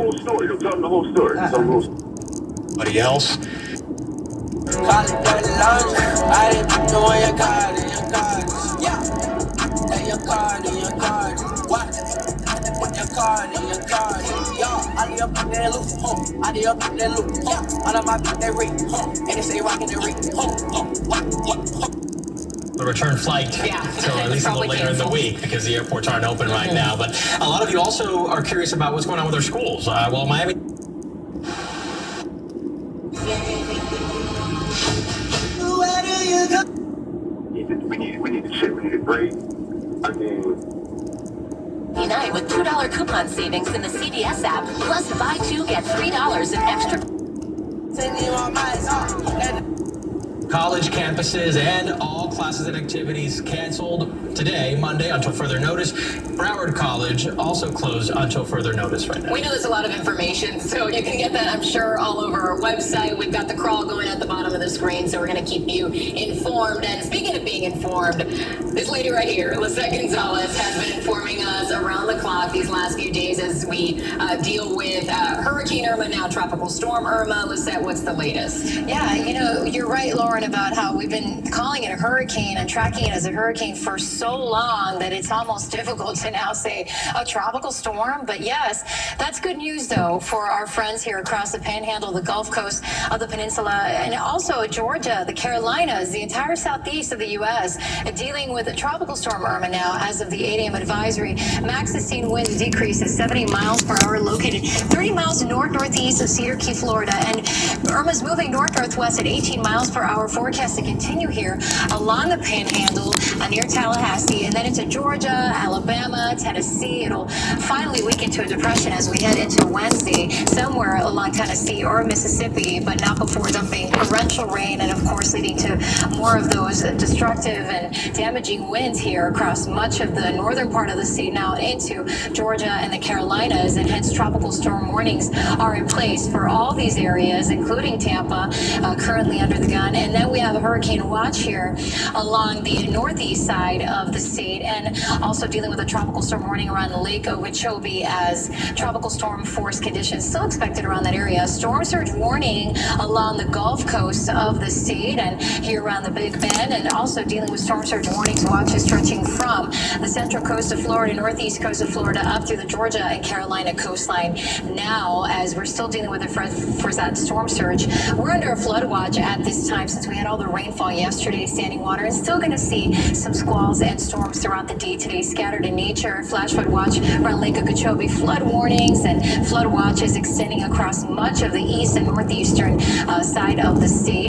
whole story. He'll tell them the whole story. Tell them the whole story. Anybody else? Call it dirty laundry. I didn't know your card in your card. Yeah. Hey, your card in your card. What? Put your card in your card. Yo, I did up in that loop. I did up in that loop. Yeah. All of my people, they read. And they say rockin' the read. The return flight till at least a little later in the week because the airports aren't open right now. But a lot of you also are curious about what's going on with our schools. Well, Miami. Where do you go? We need to shit. We need to break. I mean, Unite with $2 coupon savings in the CVS app, plus buy two, get $3 in extra. Sending my mind. College campuses and all classes and activities canceled today, Monday, until further notice. Broward College also closed until further notice right now. We know there's a lot of information, so you can get that, I'm sure, all over our website. We've got the crawl going at the bottom of the screen, so we're going to keep you informed. And speaking of being informed, this lady right here, Lisette Gonzalez, has been informing us around the clock these last few days as we deal with Hurricane Irma, now Tropical Storm Irma. Lisette, what's the latest? Yeah, you know, you're right, Lauren, about how we've been calling it a hurricane and tracking it as a hurricane for so long that it's almost difficult to now say a tropical storm. But yes, that's good news, though, for our friends here across the Panhandle, the Gulf Coast of the peninsula, and also Georgia, the Carolinas, the entire southeast of the U.S., dealing with a tropical storm Irma now as of the 8 a.m. advisory. Max sustained winds decrease at 70 miles per hour, located 30 miles north-northeast of Cedar Key, Florida. And Irma's moving north-northwest at 18 miles per hour, forecast to continue here along the Panhandle near Tallahassee, and then into Georgia, Alabama, Tennessee. It'll finally weaken to a depression as we head into Wednesday, somewhere along Tennessee or Mississippi, but not before dumping torrential rain and, of course, leading to more of those destructive and damaging winds here across much of the northern part of the state, now into Georgia and the Carolinas, and hence tropical storm warnings are in place for all these areas, including Tampa, currently under the gun. And then we have a hurricane watch here along the northeast side of the state, and also dealing with a tropical storm warning around Lake Okeechobee as tropical storm force conditions still expected around that area. Storm surge warning along the Gulf Coast of the state and here around the Big Bend, and also dealing with storm surge warnings watches stretching from the central coast of Florida, northeast coast of Florida, up through the Georgia and Carolina coastline. Now, as we're still dealing with for that storm surge, we're under a flood watch at this time since we had all the rainfall yesterday, standing water, and still going to see some squalls and storms throughout the day today, scattered in nature. Flash flood watch around Lake Okeechobee, flood warnings and flood watches extending across much of the east and northeastern side of the state.